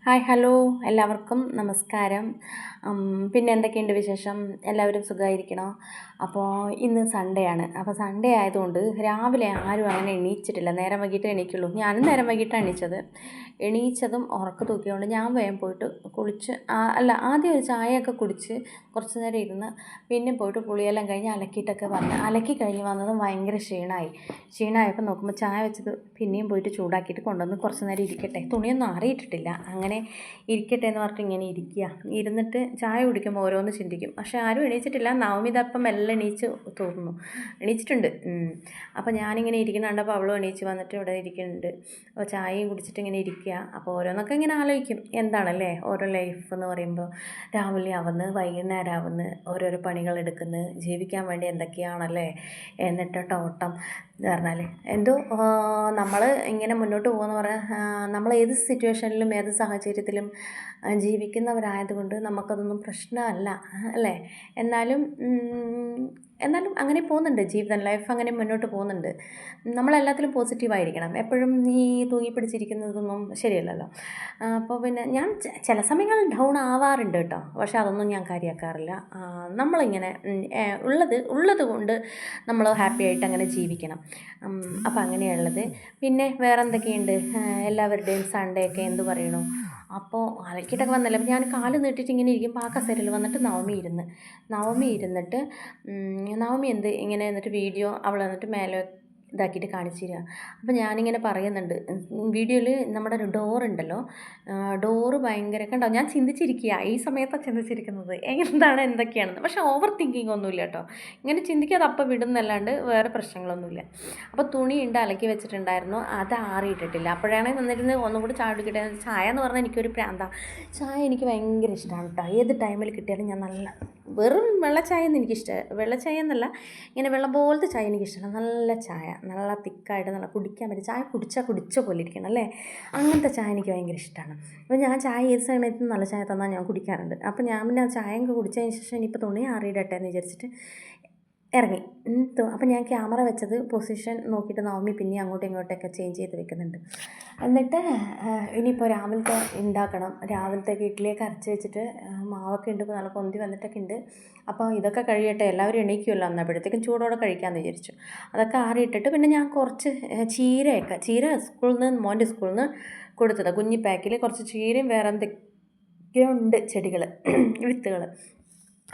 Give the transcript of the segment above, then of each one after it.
Hi hello എല്ലാവർക്കും നമസ്കാരം. പിന്നെ എന്തൊക്കെയുണ്ട് വിശേഷം? എല്ലാവരും സുഖമായിരിക്കണോ? അപ്പോൾ ഇന്ന് സൺഡേ ആണ്. അപ്പോൾ സൺഡേ ആയതുകൊണ്ട് രാവിലെ ആരും അങ്ങനെ എണീച്ചിട്ടില്ല. നേരം വൈകിട്ടേ എണീക്കുള്ളൂ. ഞാനും നേരം വൈകിട്ടാണ് എണീച്ചതും ഉറക്കം തൂക്കിയതുകൊണ്ട് ഞാൻ വേഗം പോയിട്ട് കുളിച്ച് അല്ല ആദ്യം ഒരു ചായയൊക്കെ കുടിച്ച് കുറച്ച് നേരം ഇരുന്ന് പിന്നെ പോയിട്ട് കുളിയെല്ലാം കഴിഞ്ഞ് അലക്കിയിട്ടൊക്കെ വന്ന് അലക്കി കഴിഞ്ഞ് വന്നതും ഭയങ്കര ക്ഷീണമായപ്പോൾ നോക്കുമ്പോൾ ചായ വെച്ചത് പിന്നെയും പോയിട്ട് ചൂടാക്കിയിട്ട് കൊണ്ടുവന്ന് കുറച്ച് നേരം ഇരിക്കട്ടെ, തുണിയൊന്നും ആറിയിട്ടിട്ടില്ല, അങ്ങനെ ഇരിക്കട്ടെ എന്ന് പറഞ്ഞിട്ട് ഇങ്ങനെ ഇരുന്നിട്ട് ചായ കുടിക്കുമ്പോൾ ഓരോന്ന് ചിന്തിക്കും. പക്ഷേ ആരും എണീച്ചിട്ടില്ല. നവമിതപ്പം എല്ലാം തോന്നുന്നു എണീച്ചിട്ടുണ്ട്. അപ്പോൾ ഞാനിങ്ങനെ ഇരിക്കുന്ന കണ്ടപ്പോൾ അവളും എണീച്ച് വന്നിട്ട് ഇവിടെ ഇരിക്കുന്നുണ്ട്. അപ്പോൾ ചായയും കുടിച്ചിട്ട് ഇങ്ങനെ ഇരിക്കുക. അപ്പോൾ ഓരോന്നൊക്കെ ഇങ്ങനെ ആലോചിക്കും, എന്താണല്ലേ ഓരോ ലൈഫ് എന്ന് പറയുമ്പോൾ. രാവിലെ ആവുന്നു, വൈകുന്നേരം ആവുന്നു, ഓരോരോ പണികൾ എടുക്കുന്നു, ജീവിക്കാൻ വേണ്ടി എന്തൊക്കെയാണല്ലേ എന്നിട്ട് ഓട്ടം എന്ന് പറഞ്ഞാൽ എന്തോ നമ്മൾ ഇങ്ങനെ മുന്നോട്ട് പോകുമെന്ന് പറഞ്ഞാൽ നമ്മൾ ഏത് സിറ്റുവേഷനിലും ഏത് സാഹചര്യത്തിലും ജീവിക്കുന്നവരായതുകൊണ്ട് നമുക്കതൊന്നും പ്രശ്നമല്ല അല്ലേ. എന്നാലും അങ്ങനെ പോകുന്നുണ്ട് ജീവിതം, ലൈഫ് അങ്ങനെ മുന്നോട്ട് പോകുന്നുണ്ട്. നമ്മളെല്ലാത്തിലും പോസിറ്റീവായിരിക്കണം. എപ്പോഴും ഈ തൂങ്ങി പിടിച്ചിരിക്കുന്നതൊന്നും ശരിയല്ലല്ലോ. അപ്പോൾ പിന്നെ ഞാൻ ചില സമയങ്ങളിൽ ഡൗൺ ആവാറുണ്ട് കേട്ടോ, പക്ഷേ അതൊന്നും ഞാൻ കാര്യമാക്കാറില്ല. നമ്മളിങ്ങനെ ഉള്ളത് കൊണ്ട് നമ്മൾ ഹാപ്പി ആയിട്ട് അങ്ങനെ ജീവിക്കണം. അപ്പോൾ അങ്ങനെയുള്ളത്. പിന്നെ വേറെ എന്തൊക്കെയുണ്ട്? എല്ലാവരുടെയും സൺഡേ ഒക്കെ എന്ത് പറയണു. അപ്പോൾ അലക്കിയിട്ടൊക്കെ വന്നല്ലോ. അപ്പോൾ ഞാൻ കാല് നീട്ടിയിട്ട് ഇങ്ങനെ ഇരിക്കുമ്പോൾ ആ കസേരയിൽ വന്നിട്ട് നവമി ഇരുന്നിട്ട് നവമി ഇങ്ങനെ എന്നിട്ട് വീഡിയോ അവൾ എന്നിട്ട് മേലെ ഇതാക്കിയിട്ട് കാണിച്ചു തരിക. അപ്പോൾ ഞാനിങ്ങനെ പറയുന്നുണ്ട് വീഡിയോയിൽ നമ്മുടെ ഒരു ഡോറുണ്ടല്ലോ, ഡോറ് ഭയങ്കര കണ്ടോ, ഞാൻ ചിന്തിച്ചിരിക്കുക ഈ സമയത്താണ് ചിന്തിച്ചിരിക്കുന്നത് എന്തൊക്കെയാണെന്ന്. പക്ഷേ ഓവർ തിങ്കിങ് ഒന്നുമില്ല കേട്ടോ, ഇങ്ങനെ ചിന്തിക്കാതെ അപ്പം വിടുന്നല്ലാണ്ട് വേറെ പ്രശ്നങ്ങളൊന്നുമില്ല. അപ്പോൾ തുണിയുണ്ട് അലക്കി വെച്ചിട്ടുണ്ടായിരുന്നു, അത് ആറിയിട്ടിട്ടില്ല. അപ്പോഴാണ് വന്നിരുന്ന് ഒന്നും കൂടി ചായ കുടിക്കട്ടെ. ചായ എന്ന് പറഞ്ഞാൽ എനിക്കൊരു പ്രാന്താണ്. ചായ എനിക്ക് ഭയങ്കര ഇഷ്ടമാണ് കേട്ടോ. ഏത് ടൈമിൽ കിട്ടിയാലും ഞാൻ വെറും വെള്ളച്ചായ ഒന്നും എനിക്കിഷ്ടം, വെള്ളച്ചായ എന്നല്ല, ഇങ്ങനെ വെള്ളം പോലത്തെ ചായ എനിക്കിഷ്ടമാണ്. നല്ല ചായ, നല്ല തിക്കായിട്ട് നല്ല കുടിക്കാൻ പറ്റും. ചായ കുടിച്ച പോലെ ഇരിക്കണം അല്ലേ, അങ്ങനത്തെ ചായ എനിക്ക് ഭയങ്കര ഇഷ്ടമാണ്. അപ്പോൾ ഞാൻ ചായ ഏത് സമയത്തും നല്ല ചായ തന്നാൽ ഞാൻ കുടിക്കാറുണ്ട്. അപ്പോൾ ഞാൻ പിന്നെ ആ ചായ കുടിച്ചതിന് ശേഷം ഇനിയിപ്പോൾ തുണി ആറിയിടട്ടെ എന്ന് വിചാരിച്ചിട്ട് ഇറങ്ങി. അപ്പോൾ ഞാൻ ക്യാമറ വെച്ചത് പൊസിഷൻ നോക്കിയിട്ട് നവമി പിന്നെ അങ്ങോട്ടും ഇങ്ങോട്ടൊക്കെ ചേഞ്ച് ചെയ്ത് വെക്കുന്നുണ്ട്. എന്നിട്ട് ഇനിയിപ്പോൾ രാവിലത്തെ ഉണ്ടാക്കണം. രാവിലത്തേക്ക് ഇഡ്ഡലിയൊക്കെ അരച്ച് വെച്ചിട്ട് മാവൊക്കെ ഉണ്ട്, നല്ല പൊന്തി വന്നിട്ടൊക്കെ ഉണ്ട്. അപ്പോൾ ഇതൊക്കെ കഴിയട്ടെ, എല്ലാവരും എണീക്കുമല്ലോ, അന്നപ്പോഴത്തേക്കും ചൂടോടെ കഴിക്കാമെന്ന് വിചാരിച്ചു. അതൊക്കെ ആറിയിട്ടിട്ട് പിന്നെ ഞാൻ കുറച്ച് ചീര മോൻ്റെ സ്കൂളിൽ നിന്ന് കൊടുത്തതാണ്. കുഞ്ഞി പാക്കിൽ കുറച്ച് ചീരയും വേറെ എന്തൊക്കെയോ ഉണ്ട് ചെടികൾ വിത്തുകൾ.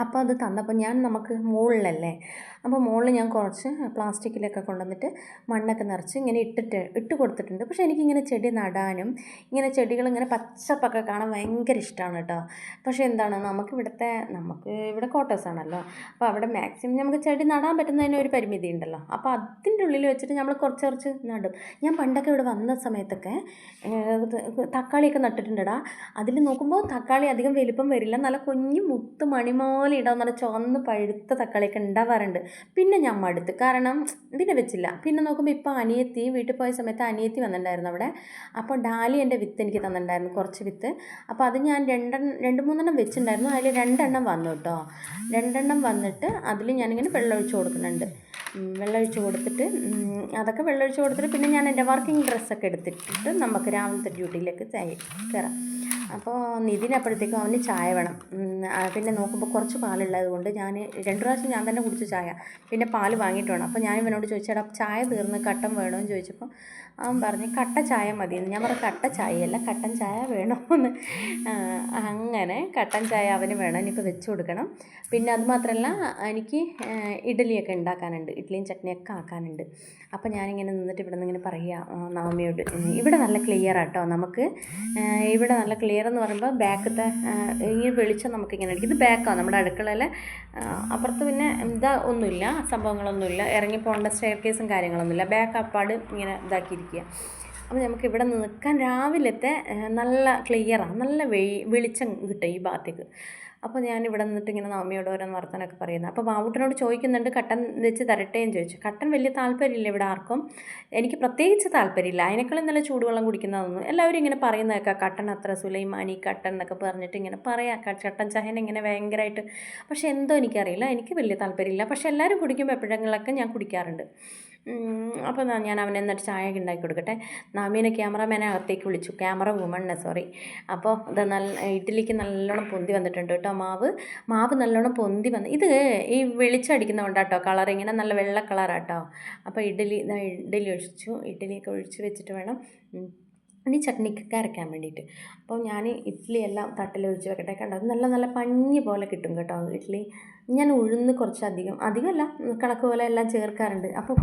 അപ്പോൾ അത് തന്നപ്പോൾ നമുക്ക് മുകളിലല്ലേ, അപ്പോൾ മുകളിൽ ഞാൻ കുറച്ച് പ്ലാസ്റ്റിക്കിലൊക്കെ കൊണ്ടുവന്നിട്ട് മണ്ണൊക്കെ നിറച്ച് ഇങ്ങനെ ഇട്ട് കൊടുത്തിട്ടുണ്ട്. പക്ഷേ എനിക്കിങ്ങനെ ചെടി നടാനും ഇങ്ങനെ ചെടികളിങ്ങനെ പച്ചപ്പൊക്കെ കാണാൻ ഭയങ്കര ഇഷ്ടമാണ് കേട്ടോ. പക്ഷേ എന്താണ്, നമുക്ക് ഇവിടെ ക്വാർട്ടേഴ്സാണല്ലോ, അപ്പോൾ അവിടെ മാക്സിമം നമുക്ക് ചെടി നടാൻ പറ്റുന്നതിന് ഒരു പരിമിതി ഉണ്ടല്ലോ. അപ്പോൾ അതിൻ്റെ ഉള്ളിൽ വെച്ചിട്ട് നമ്മൾ കുറച്ച് നടും. ഞാൻ പണ്ടൊക്കെ ഇവിടെ വന്ന സമയത്തൊക്കെ തക്കാളിയൊക്കെ നട്ടിട്ടുണ്ടെടാ. അതിൽ നോക്കുമ്പോൾ തക്കാളി അധികം വലിപ്പം വരില്ല, നല്ല കുഞ്ഞു മുത്ത് മണിമോലെ ഇടാൻ നല്ല ചുവന്ന് പഴുത്ത തക്കാളിയൊക്കെ ഉണ്ടാവാറുണ്ട്. പിന്നെ ഞാൻ മടുത്ത്, കാരണം പിന്നെ വെച്ചില്ല. പിന്നെ നോക്കുമ്പോൾ ഇപ്പോൾ വീട്ടിൽ പോയ സമയത്ത് അനിയത്തി വന്നിട്ടുണ്ടായിരുന്നു അവിടെ. അപ്പോൾ ഡാലിയൻ്റെ വിത്ത് എനിക്ക് തന്നിട്ടുണ്ടായിരുന്നു, കുറച്ച് വിത്ത്. അപ്പോൾ അത് ഞാൻ രണ്ട് മൂന്നെണ്ണം വെച്ചിട്ടുണ്ടായിരുന്നു. അതിൽ 2 വന്നു കേട്ടോ. 2 വന്നിട്ട് അതിൽ ഞാനിങ്ങനെ വെള്ളമൊഴിച്ച് കൊടുക്കുന്നുണ്ട്. വെള്ളമൊഴിച്ച് കൊടുത്തിട്ട് പിന്നെ ഞാൻ എൻ്റെ വർക്കിംഗ് ഡ്രസ്സൊക്കെ എടുത്തിട്ട് നമുക്ക് രാവിലത്തെ ഡ്യൂട്ടിയിലേക്ക് കയറാം. അപ്പോൾ നിതിനപ്പോഴത്തേക്കും അവന് ചായ വേണം. പിന്നെ നോക്കുമ്പോൾ കുറച്ച് പാലുള്ളത് കൊണ്ട് ഞാൻ 2 പ്രാവശ്യം ഞാൻ തന്നെ കുടിച്ചു ചായ, പിന്നെ പാല് വാങ്ങിയിട്ട് വേണം. അപ്പോൾ ഞാൻ ഇവനോട് ചോദിച്ചേടാ ചായ തീർന്ന് കട്ടൻ വേണമെന്ന് ചോദിച്ചപ്പോൾ അവൻ പറഞ്ഞു കട്ട ചായ മതിയെന്ന്. ഞാൻ പറഞ്ഞു കട്ട ചായയല്ല, കട്ടൻ ചായ വേണമെന്ന്. അങ്ങനെ കട്ടൻ ചായ അവന് വേണം, ഇനിയിപ്പോൾ വെച്ച് കൊടുക്കണം. പിന്നെ അതുമാത്രമല്ല എനിക്ക് ഇഡ്ഡലിയൊക്കെ ഉണ്ടാക്കാനുണ്ട്, ഇഡ്ഡലിയും ചട്നിയൊക്കെ ആക്കാനുണ്ട്. അപ്പോൾ ഞാനിങ്ങനെ നിന്നിട്ട് ഇവിടെ നിന്ന് ഇങ്ങനെ പറയുക നവമിയോട്, ഇവിടെ നല്ല ക്ലിയർ ആട്ടോ നമുക്ക്. ഇവിടെ നല്ല ക്ലിയർ എന്ന് പറയുമ്പോൾ ബാക്കത്തെ ഈ വെളിച്ചം നമുക്കിങ്ങനെ അടിക്കും. ഇത് ബാക്കാണ് നമ്മുടെ അടുക്കളയിൽ. അപ്പുറത്ത് പിന്നെ ഒന്നുമില്ല, സംഭവങ്ങളൊന്നുമില്ല, ഇറങ്ങി പോകേണ്ട സ്റ്റെയർ കേസും കാര്യങ്ങളൊന്നുമില്ല. ബാക്ക് അപ്പാട് ഇങ്ങനെ ഇതാക്കിയിരിക്കുക. അപ്പോൾ നമുക്ക് ഇവിടെ നിൽക്കാൻ രാവിലത്തെ നല്ല ക്ലിയറാണ്, നല്ല വെളിച്ചം കിട്ടും ഈ ഭാഗത്തേക്ക്. അപ്പോൾ ഞാൻ ഇവിടെ നിന്നിട്ട് ഇങ്ങനെ നവമിയോട് ഓരോന്ന് വർത്തനമൊക്കെ പറയുന്നത്. അപ്പോൾ ബാബുട്ടനോട് ചോദിക്കുന്നുണ്ട് കട്ടൻ വെച്ച് തരട്ടേന്ന് ചോദിച്ചു. കട്ടൻ വലിയ താല്പര്യമില്ല ഇവിടെ ആർക്കും, എനിക്ക് പ്രത്യേകിച്ച് താല്പര്യമില്ല. അതിനേക്കാളും നല്ല ചൂടുവെള്ളം കുടിക്കുന്നതൊന്നും. എല്ലാവരും ഇങ്ങനെ പറയുന്നതൊക്കെ കട്ടൻ അത്ര സുലൈമാനി കട്ടൻ എന്നൊക്കെ പറഞ്ഞിട്ട് ഇങ്ങനെ പറയാം, കട്ടൻ ചായനെ ഇങ്ങനെ ഭയങ്കരമായിട്ട്. പക്ഷേ എന്തോ എനിക്കറിയില്ല, എനിക്ക് വലിയ താല്പര്യമില്ല. പക്ഷേ എല്ലാവരും കുടിക്കുമ്പോൾ എപ്പോഴെങ്കിലൊക്കെ ഞാൻ കുടിക്കാറുണ്ട്. അപ്പോൾ ഞാൻ അവനെ എന്നിട്ട് ചായയൊക്കെ ഉണ്ടാക്കി കൊടുക്കട്ടെ. നാമീനെ ക്യാമറമാനെ അകത്തേക്ക് വിളിച്ചു, ക്യാമറ വുമണ്ണെ സോറി. അപ്പോൾ ഇത് ഇഡ്ഡലിക്ക് നല്ലോണം പൊന്തി വന്നിട്ടുണ്ട് കേട്ടോ. മാവ് നല്ലോണം പൊന്തി വന്ന്, ഇത് ഈ വെളിച്ചടിക്കുന്നതുകൊണ്ടാട്ടോ കളർ ഇങ്ങനെ നല്ല വെള്ള കളറാട്ടോ. അപ്പോൾ ഇഡ്ഡലി ഒഴിച്ചു, ഇഡ്ഡലിയൊക്കെ ഒഴിച്ച് വെച്ചിട്ട് വേണം ഇനി ചട്നിക്കൊക്കെ അരയ്ക്കാൻ വേണ്ടിയിട്ട്. അപ്പോൾ ഞാൻ ഇഡ്ഡലി എല്ലാം തട്ടിലൊഴിച്ച് വെക്കട്ടെ. കണ്ടോ, നല്ല നല്ല പഞ്ഞി പോലെ കിട്ടും കേട്ടോ ഇഡ്ഡലി. ഞാൻ ഉഴുന്ന് കുറച്ചധികമല്ല കണക്ക് പോലെ എല്ലാം ചേർക്കാറുണ്ട്. അപ്പോൾ